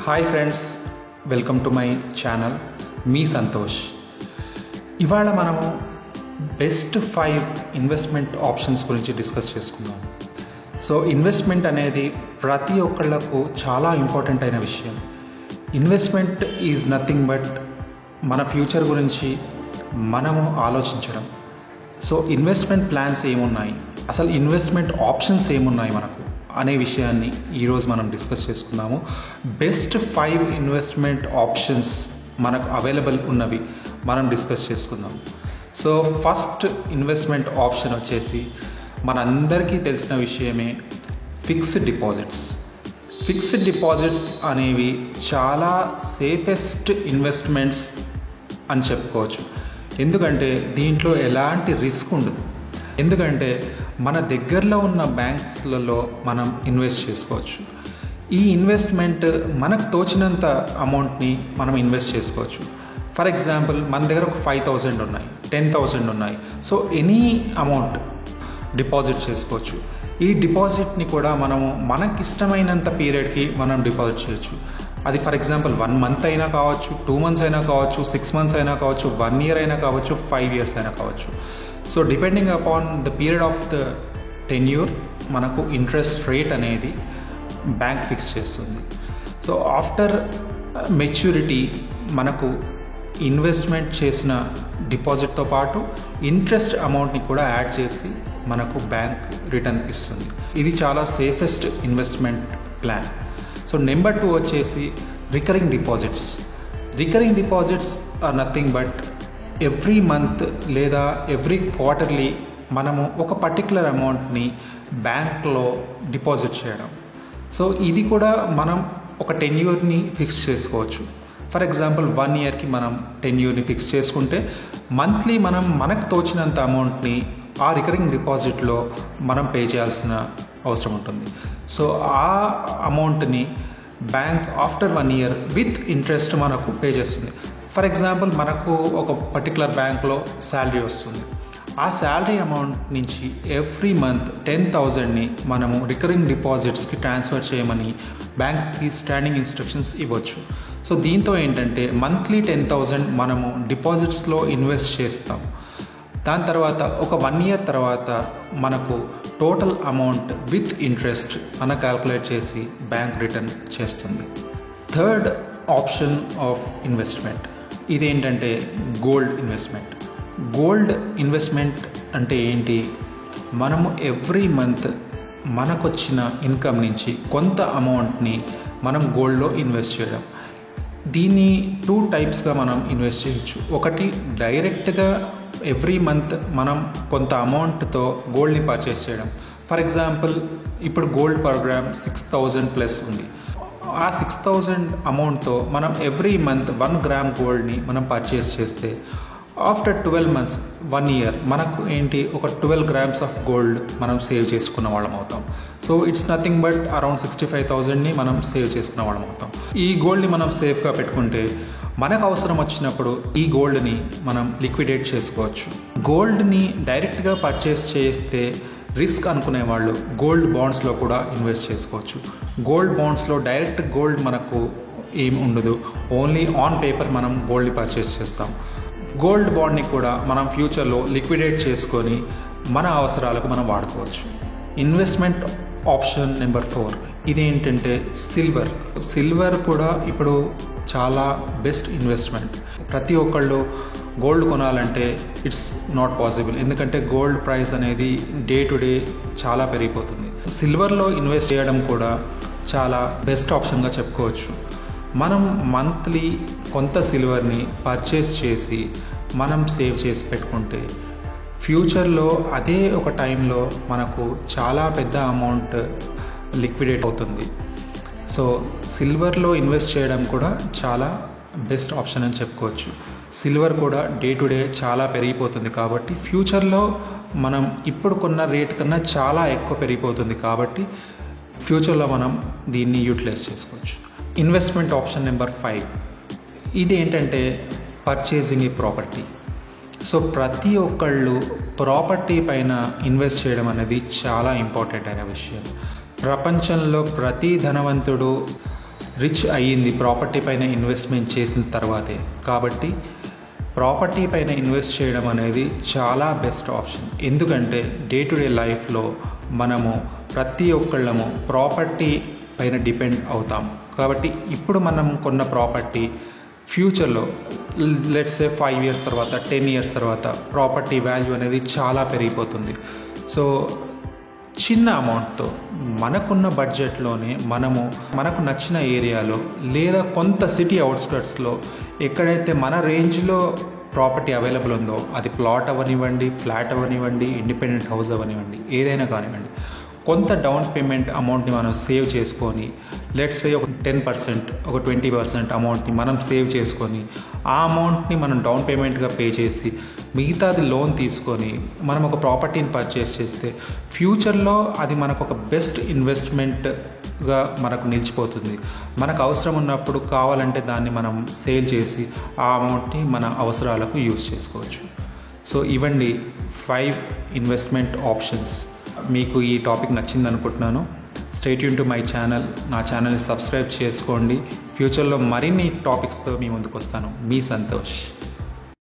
Hi friends, welcome to my channel. మీ సంతోష్. ఇవాళ మనము బెస్ట్ 5 ఇన్వెస్ట్మెంట్ ఆప్షన్స్ గురించి డిస్కస్ చేసుకుందాం. సో ఇన్వెస్ట్మెంట్ అనేది ప్రతి ఒక్కళ్ళకు చాలా ఇంపార్టెంట్ అయిన విషయం. ఇన్వెస్ట్మెంట్ ఈజ్ నథింగ్ బట్ మన ఫ్యూచర్ గురించి మనము ఆలోచించడం. సో ఇన్వెస్ట్మెంట్ ప్లాన్స్ ఏమున్నాయి, అసలు ఇన్వెస్ట్మెంట్ ఆప్షన్స్ ఏమున్నాయి మనకు అనే విషయాన్ని ఈరోజు మనం డిస్కస్ చేసుకుందాము. బెస్ట్ 5 ఇన్వెస్ట్మెంట్ ఆప్షన్స్ మనకు అవైలబుల్ ఉన్నవి మనం డిస్కస్ చేసుకుందాం. సో ఫస్ట్ ఇన్వెస్ట్మెంట్ ఆప్షన్ వచ్చేసి మనందరికీ తెలిసిన విషయమే ఫిక్స్డ్ డిపాజిట్స్. ఫిక్స్డ్ డిపాజిట్స్ అనేవి చాలా సేఫెస్ట్ ఇన్వెస్ట్మెంట్స్ అని చెప్పుకోవచ్చు. ఎందుకంటే దీంట్లో ఎలాంటి రిస్క్ ఉండదు. ఎందుకంటే మన దగ్గరలో ఉన్న బ్యాంక్స్లలో మనం ఇన్వెస్ట్ చేసుకోవచ్చు. ఈ ఇన్వెస్ట్మెంట్ మనకు తోచినంత అమౌంట్ని మనం ఇన్వెస్ట్ చేసుకోవచ్చు. ఫర్ ఎగ్జాంపుల్, మన దగ్గర ఒక 5,000 ఉన్నాయి, 10,000 ఉన్నాయి. సో ఎనీ అమౌంట్ డిపాజిట్ చేసుకోవచ్చు. ఈ డిపాజిట్ని కూడా మనము మనకి ఇష్టమైనంత పీరియడ్కి మనం డిపాజిట్ చేయొచ్చు. అది ఫర్ ఎగ్జాంపుల్ 1 మంత్ అయినా కావచ్చు, 2 మంత్స్ అయినా కావచ్చు, 6 మంత్స్ అయినా కావచ్చు, 1 ఇయర్ అయినా కావచ్చు, 5 ఇయర్స్ అయినా కావచ్చు. So depending upon the period of the tenure మనకు ఇంట్రెస్ట్ రేట్ అనేది బ్యాంక్ ఫిక్స్ చేస్తుంది. సో ఆఫ్టర్ మెచ్యూరిటీ మనకు ఇన్వెస్ట్మెంట్ చేసిన డిపాజిట్తో పాటు ఇంట్రెస్ట్ అమౌంట్ని కూడా యాడ్ చేసి మనకు బ్యాంక్ రిటర్న్ ఇస్తుంది. ఇది చాలా safest investment plan. So number 2 వచ్చేసి recurring deposits. Recurring deposits are nothing but every month లేదా ఎవ్రీ క్వార్టర్లీ మనము ఒక పర్టికులర్ అమౌంట్ని బ్యాంక్లో డిపాజిట్ చేయడం. సో ఇది కూడా మనం ఒక టెన్యూర్ని ఫిక్స్ చేసుకోవచ్చు. ఫర్ ఎగ్జాంపుల్ 1 ఇయర్కి మనం టెన్యూర్ని ఫిక్స్ చేసుకుంటే మంత్లీ మనం మనకు తోచినంత అమౌంట్ని ఆ రికరింగ్ డిపాజిట్లో మనం పే చేయాల్సిన అవసరం ఉంటుంది. సో ఆ అమౌంట్ని bank after 1 year with interest మనకు పే చేస్తుంది. ఫర్ ఎగ్జాంపుల్, మనకు ఒక పర్టికులర్ బ్యాంక్లో శాలరీ వస్తుంది. ఆ శాలరీ అమౌంట్ నుంచి ఎవ్రీ మంత్ 10,000ని మనము రికరింగ్ డిపాజిట్స్కి ట్రాన్స్ఫర్ చేయమని బ్యాంక్కి స్టాండింగ్ ఇన్స్ట్రక్షన్స్ ఇవ్వచ్చు. సో దీంతో ఏంటంటే మంత్లీ 10,000 మనము డిపాజిట్స్లో ఇన్వెస్ట్ చేస్తాం. దాని తర్వాత ఒక 1 ఇయర్ తర్వాత మనకు టోటల్ అమౌంట్ విత్ ఇంట్రెస్ట్ మన క్యాల్కులేట్ చేసి బ్యాంక్ రిటర్న్ చేస్తుంది. థర్డ్ ఆప్షన్ ఆఫ్ ఇన్వెస్ట్మెంట్ ఇదేంటంటే గోల్డ్ ఇన్వెస్ట్మెంట్. గోల్డ్ ఇన్వెస్ట్మెంట్ అంటే ఏంటి? మనము ఎవ్రీ మంత్ మనకొచ్చిన ఇన్కమ్ నుంచి కొంత అమౌంట్ని మనం గోల్డ్లో ఇన్వెస్ట్ చేయడం. దీన్ని 2 టైప్స్గా మనం ఇన్వెస్ట్ చేయొచ్చు. ఒకటి, డైరెక్ట్గా ఎవ్రీ మంత్ మనం కొంత అమౌంట్తో గోల్డ్ని పర్చేస్ చేయడం. ఫర్ ఎగ్జాంపుల్, ఇప్పుడు గోల్డ్ ప్రోగ్రామ్ 6,000 ప్లస్ ఉంది. ఆ 6,000 అమౌంట్తో మనం ఎవ్రీ మంత్ 1 గ్రామ్ గోల్డ్ని మనం పర్చేస్ చేస్తే ఆఫ్టర్ 12 మంత్స్ 1 ఇయర్ మనకు ఏంటి, ఒక 12 గ్రామ్స్ ఆఫ్ గోల్డ్ మనం సేవ్ చేసుకున్న వాళ్ళం అవుతాం. So it's nothing but around 65,000ని మనం సేవ్ చేసుకున్న వాళ్ళం అవుతాం. ఈ గోల్డ్ని మనం సేఫ్గా పెట్టుకుంటే మనకు అవసరం వచ్చినప్పుడు ఈ గోల్డ్ని మనం లిక్విడేట్ చేసుకోవచ్చు. గోల్డ్ని డైరెక్ట్గా పర్చేస్ చేస్తే రిస్క్ అనుకునే వాళ్ళు గోల్డ్ బాండ్స్లో కూడా ఇన్వెస్ట్ చేసుకోవచ్చు. గోల్డ్ బాండ్స్లో డైరెక్ట్ గోల్డ్ మనకు ఏమి ఉండదు, ఓన్లీ ఆన్ పేపర్ మనం గోల్డ్ని పర్చేస్ చేస్తాం. గోల్డ్ బాండ్ని కూడా మనం ఫ్యూచర్లో లిక్విడేట్ చేసుకొని మన అవసరాలకు మనం వాడుకోవచ్చు. ఇన్వెస్ట్మెంట్ ఆప్షన్ నెంబర్ 4 ఇదేంటంటే సిల్వర్. సిల్వర్ కూడా ఇప్పుడు చాలా బెస్ట్ ఇన్వెస్ట్మెంట్. ప్రతి ఒక్కళ్ళు గోల్డ్ కొనాలంటే ఇట్స్ నాట్ పాసిబుల్. ఎందుకంటే గోల్డ్ ప్రైస్ అనేది డే టు డే చాలా పెరిగిపోతుంది. సిల్వర్లో ఇన్వెస్ట్ చేయడం కూడా చాలా బెస్ట్ ఆప్షన్గా చెప్పుకోవచ్చు. మనం మంత్లీ కొంత సిల్వర్ని పర్చేస్ చేసి మనం సేవ్ చేసి పెట్టుకుంటే ఫ్యూచర్లో అదే ఒక టైంలో మనకు చాలా పెద్ద అమౌంట్ లిక్విడేట్ అవుతుంది. సో సిల్వర్లో ఇన్వెస్ట్ చేయడం కూడా చాలా బెస్ట్ ఆప్షన్ అని చెప్పుకోవచ్చు. సిల్వర్ కూడా డే టు డే చాలా పెరిగిపోతుంది కాబట్టి ఫ్యూచర్లో మనం ఇప్పుడు కొన్న రేట్ కన్నా చాలా ఎక్కువ పెరిగిపోతుంది కాబట్టి ఫ్యూచర్లో మనం దీన్ని యూటిలైజ్ చేసుకోవచ్చు. ఇన్వెస్ట్మెంట్ ఆప్షన్ నెంబర్ 5 ఇది ఏంటంటే పర్చేసింగ్ ఏ ప్రాపర్టీ. సో ప్రతి ఒక్కళ్ళు ప్రాపర్టీ పైన ఇన్వెస్ట్ చేయడం అనేది చాలా ఇంపార్టెంట్ అయిన విషయం. ప్రపంచంలో ప్రతి ధనవంతుడు రిచ్ అయ్యింది ప్రాపర్టీ పైన ఇన్వెస్ట్మెంట్ చేసిన తర్వాతే. కాబట్టి ప్రాపర్టీ పైన ఇన్వెస్ట్ చేయడం అనేది చాలా బెస్ట్ ఆప్షన్. ఎందుకంటే డే టు డే లైఫ్లో మనము ప్రతి ఒక్కళ్ళము ప్రాపర్టీ పైన డిపెండ్ అవుతాం. కాబట్టి ఇప్పుడు మనం కొన్న ప్రాపర్టీ ఫ్యూచర్లో లెట్స్ సే 5 years తర్వాత 10 years తర్వాత ప్రాపర్టీ వాల్యూ అనేది చాలా పెరిగిపోతుంది. సో చిన్న అమౌంట్తో మనకున్న బడ్జెట్లోనే మనకు నచ్చిన ఏరియాలో లేదా కొంత సిటీ అవుట్స్కట్స్లో ఎక్కడైతే మన రేంజ్లో ప్రాపర్టీ అవైలబుల్ ఉందో, అది ప్లాట్ అవ్వనివ్వండి, ఫ్లాట్ అవ్వనివ్వండి, ఇండిపెండెంట్ హౌస్ అవ్వనివ్వండి, ఏదైనా కానివ్వండి, కొంత డౌన్ పేమెంట్ అమౌంట్ని మనం సేవ్ చేసుకొని లెట్స్ సే ఒక 10%, ఒక 20% అమౌంట్ని మనం సేవ్ చేసుకొని ఆ అమౌంట్ని మనం డౌన్ పేమెంట్గా పే చేసి మిగతాది లోన్ తీసుకొని మనం ఒక ప్రాపర్టీని పర్చేస్ చేస్తే ఫ్యూచర్లో అది మనకు ఒక బెస్ట్ ఇన్వెస్ట్మెంట్గా మనకు నిలిచిపోతుంది. మనకు అవసరం ఉన్నప్పుడు కావాలంటే దాన్ని మనం సేల్ చేసి ఆ అమౌంట్ని మన అవసరాలకు యూజ్ చేసుకోవచ్చు. సో ఇవండి 5 ఇన్వెస్ట్మెంట్ ఆప్షన్స్. మీకు ఈ టాపిక్ నచ్చింది అనుకుంటున్నాను. Stay tune to my channel. నా ఛానల్ని సబ్స్క్రైబ్ చేసుకోండి. ఫ్యూచర్లో మరిన్ని టాపిక్స్తో మీ ముందుకు వస్తాను. మీ సంతోష్.